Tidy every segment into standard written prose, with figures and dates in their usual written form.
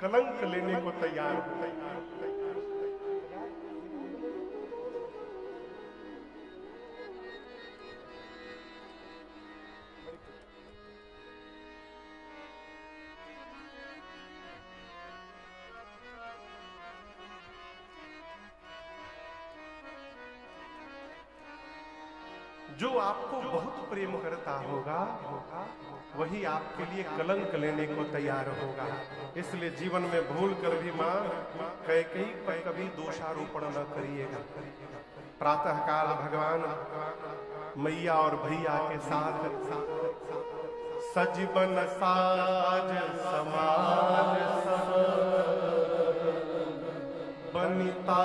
कलंक लेने को तैयार हो। जो आपको बहुत प्रेम करता होगा वही आपके लिए कलंक लेने को तैयार होगा। इसलिए जीवन में भूल कर भी मां कैकेयी पर कभी दोषारोपण न करिएगा। प्रातःकाल भगवान मैया और भैया के साथ सजीवन साज समाज सब बनिता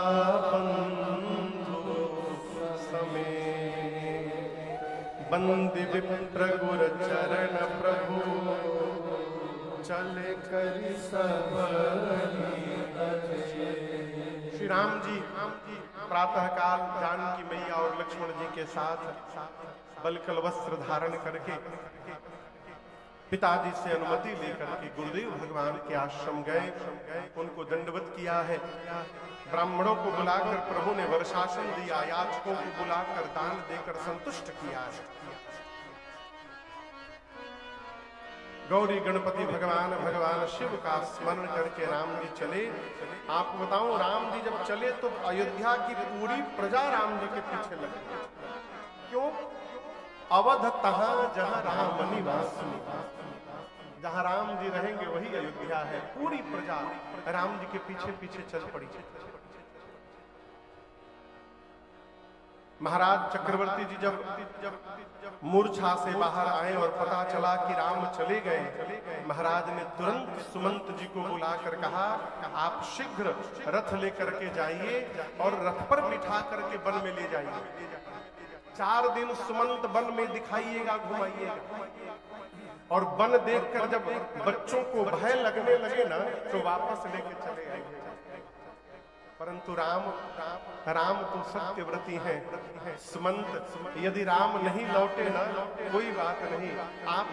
बंधु समेत बंदी विप्र गुर चरण प्रभु चले करि सब। श्री राम जी प्रातःकाल जानकी मैया और लक्ष्मण जी के साथ बलकल वस्त्र धारण करके पिताजी से अनुमति लेकर के गुरुदेव भगवान के आश्रम गए, उनको दंडवत किया है। ब्राह्मणों को बुलाकर प्रभु ने वर्षासन दिया, याचकों को बुलाकर दान देकर संतुष्ट किया है। गौरी गणपति भगवान शिव का स्मरण करके राम जी चले। आपको बताऊं, राम जी जब चले तो अयोध्या की पूरी प्रजा राम जी के पीछे लगी। क्यों? अवध तहां जहां राम निवास, जहां राम जी रहेंगे वही अयोध्या है। पूरी प्रजा राम जी के पीछे पीछे चल पड़ी। महाराज चक्रवर्ती जी जब मूर्छा से बाहर आए और पता चला कि राम चले गए, महाराज ने तुरंत सुमंत जी को बुलाकर कहा, आप शीघ्र रथ लेकर के जाइए और रथ पर बिठा करके वन में ले जाइए। 4 दिन सुमंत वन में दिखाइएगा, घुमाइएगा। और वन देखकर जब बच्चों को भय लगने लगे ना तो वापस लेके चले आइए। परंतु राम तो सत्यव्रती हैं। सुमंत यदि राम नहीं लौटे ना कोई बात नहीं, आप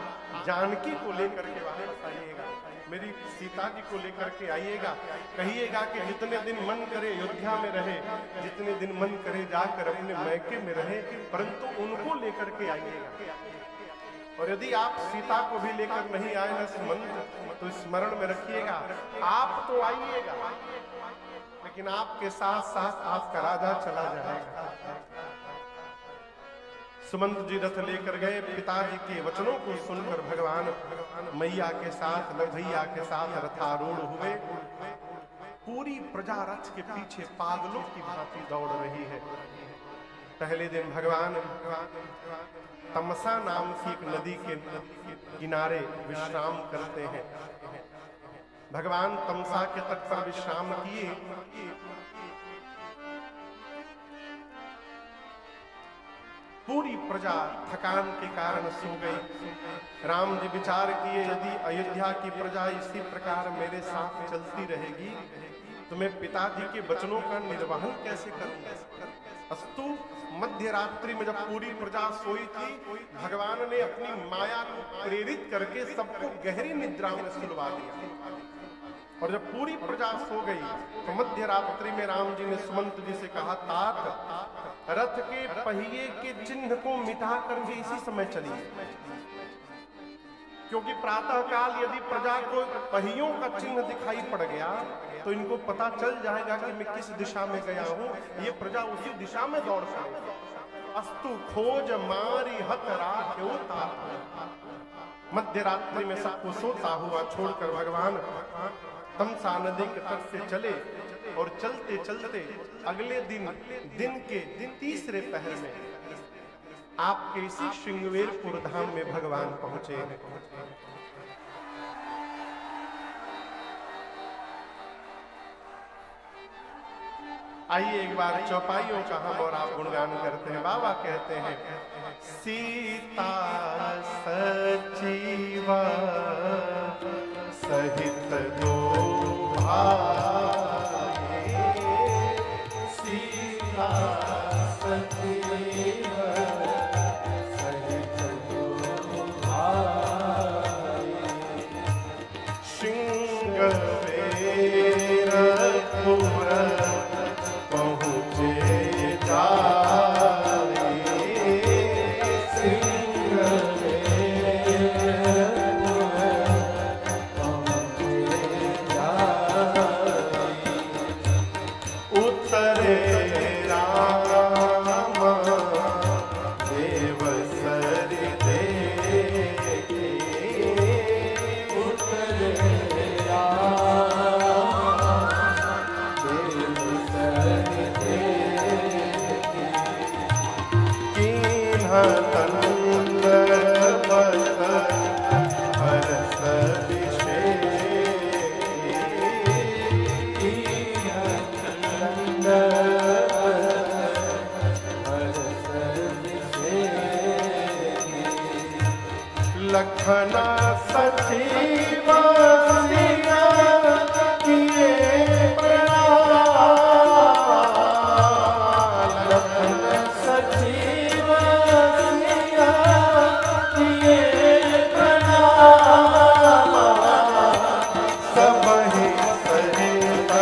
जानकी को लेकर के वापस आइएगा, मेरी सीता जी को लेकर के आइएगा। कहिएगा कि जितने दिन मन करे अयोध्या में रहे, जितने दिन मन करे जाकर अपने मैके में रहे, परंतु उनको लेकर के आइएगा। और यदि आप सीता को भी लेकर नहीं आए ना सुमंत, तो स्मरण में रखिएगा, आप तो आइएगा लेकिन आपके साथ साथ आपका राजा चला जाएगा। सुमंत जी रथ लेकर गए। पिताजी के वचनों को सुनकर भगवान मैया के साथ भैया के साथ रथारूढ़ हुए। पूरी प्रजा रथ के पीछे पागलों की भांति दौड़ रही है। पहले दिन भगवान तमसा नाम की एक नदी के किनारे विश्राम करते हैं। भगवान तमसा के तट पर विश्राम किए। पूरी प्रजा थकान के कारण सो गई। राम जी विचार किए, यदि अयोध्या की प्रजा इसी प्रकार मेरे साथ चलती रहेगी तो मैं पिताजी के वचनों का निर्वहन कैसे करूंगा। अस्तु मध्य रात्रि में जब पूरी प्रजा सोई थी, भगवान ने अपनी माया को प्रेरित करके सबको गहरी निद्रा में सुलवा दिया। और जब पूरी प्रजा सो गई तो मध्य रात्रि में राम जी ने सुमंत जी से कहा, तात रथ के पहिए के चिन्ह को मिटा करके इसी समय चलिए, क्योंकि प्रातःकाल यदि प्रजा को पहियों का चिन्ह दिखाई पड़ गया तो इनको पता चल जाएगा कि मैं किस दिशा में गया हूं, ये प्रजा उसी दिशा में दौड़ पाएगी। अस्तु खोज मारी हत राख्योता। मध्य रात्रि में सबको सोता हुआ छोड़कर भगवान तमसा नदी के तट से चले और चलते चलते अगले दिन के तीसरे पहर में आपके इसी श्रृंगवेरपुर धाम में भगवान पहुंचे हैं। आइए एक बार चौपाइयों का हम और आप गुणगान करते हैं। बाबा कहते हैं, सीता सजीवा सहित दो भाई, सीता सजीवा सहित दो भाई, श्रृंगवेर पुर पहुँचे जाए, उतरे राम देव सरि देखे, उतरे राम देव सरि देखे, कीन्हा दंडवत हरष लखना सचिव सिया किए प्रणाम, लखना सचिव सिया किए प्रणाम, सबहि सहित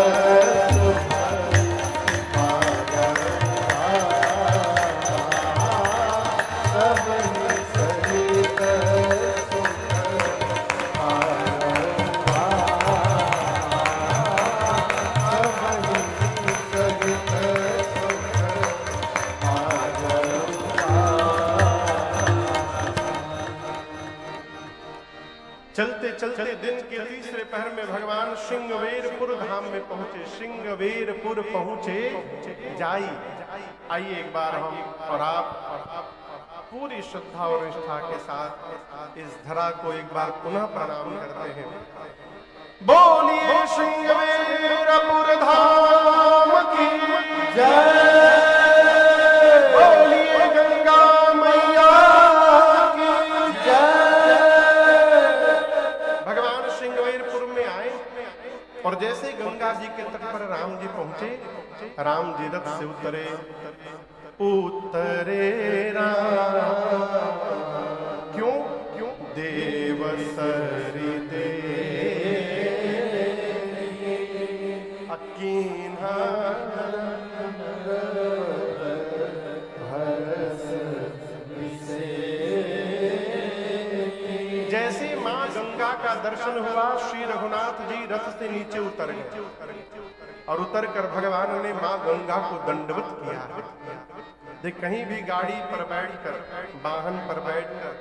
चलते चलते दिन के तीसरे पहर में भगवान श्रृंगवेरपुर धाम में पहुंचे। श्रृंगवेरपुर पहुंचे जाई। आइए एक बार हम और आप पूरी श्रद्धा और निष्ठा के साथ इस धरा को एक बार पुनः प्रणाम करते हैं। बोलिए श्रृंगवेरपुर धाम की जय, बोलिए गंगा मैया की जय। भगवान श्रृंगवेरपुर में आए और जैसे गंगा जी के तट पर राम जी पहुंचे, राम जी रथ से उतरे, उतरे राम क्यों क्यों देव सरि देखे, अकीन्हा हरष विशेखे। जैसे मां गंगा का दर्शन हुआ, श्री रघुनाथ जी रथ से नीचे उतर गए और उतर कर भगवान ने मां गंगा को दंडवत किया। देख, कहीं भी गाड़ी पर बैठकर, वाहन पर बैठकर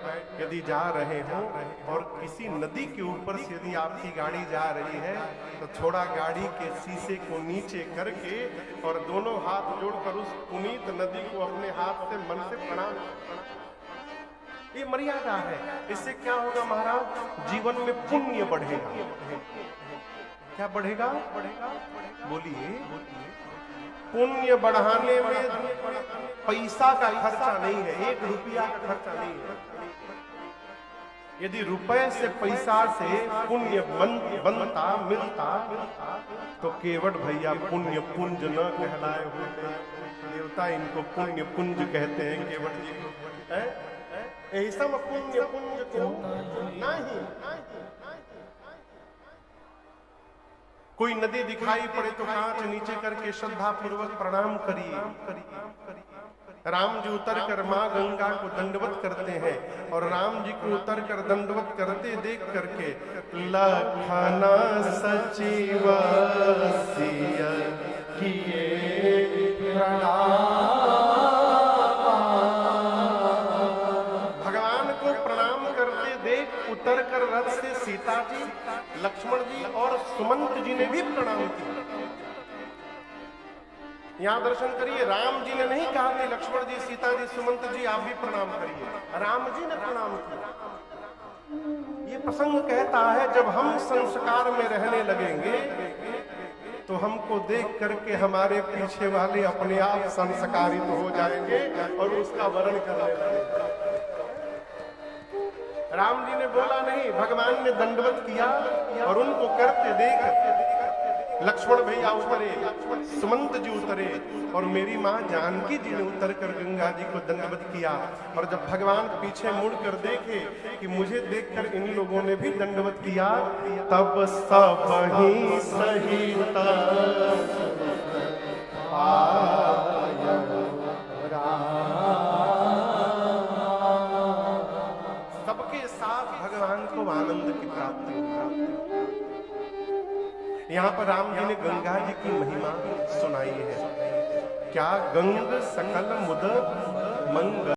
यदि जा रहे हो और किसी नदी के ऊपर से यदि आपकी गाड़ी जा रही है तो थोड़ा गाड़ी के शीशे को नीचे करके और दोनों हाथ जोड़कर उस पुनीत नदी को अपने हाथ से मन से प्रणाम। ये मर्यादा है। इससे क्या होगा महाराज? जीवन में पुण्य बढ़ेगा। क्या बढ़ेगा? बोलिए। पुण्य बढ़ाने में पैसा का खर्चा नहीं है, 1 रुपया का खर्चा नहीं है। यदि रुपए से पैसा से पुण्य बनता मिलता तो केवट भैया पुण्य पुंज न कहलाए होते। देवता इनको पुण्य पुंज कहते हैं, केवट जी को। ऐसा पुण्य पुंज क्यों नहीं? कोई नदी दिखाई पड़े तो कांच नीचे करके श्रद्धा पूर्वक प्रणाम करिए। राम जी उतर कर मां गंगा को दंडवत करते हैं और राम जी को उतर कर दंडवत करते देख करके लखना सचिव सिया किए प्रणाम। भगवान को प्रणाम करते देख उतर कर रथ से सीता जी, लक्ष्मण जी और सुमंत जी ने भी प्रणाम किया। यहाँ दर्शन करिए, राम जी ने नहीं कहा कि लक्ष्मण जी, सीता जी, सुमंत जी आप भी प्रणाम करिए, राम जी ने प्रणाम किया। ये प्रसंग कहता है जब हम संस्कार में रहने लगेंगे तो हमको देख करके हमारे पीछे वाले अपने आप संस्कारित हो जाएंगे और उसका वर्ण करने लगेंगे। राम जी ने बोला नहीं, भगवान ने दंडवत किया और उनको करते देख लक्ष्मण भैया उतरे, सुमंत जी उतरे और मेरी मां जानकी जी ने उतर कर गंगा जी को दंडवत किया। और जब भगवान पीछे मुड़कर देखे कि मुझे देखकर इन लोगों ने भी दंडवत किया, तब सब ही सहित भगवान को आनंद की प्राप्ति हुई। यहाँ पर राम जी ने गंगा जी की महिमा सुनाई है। क्या गंग सकल मुद मंगल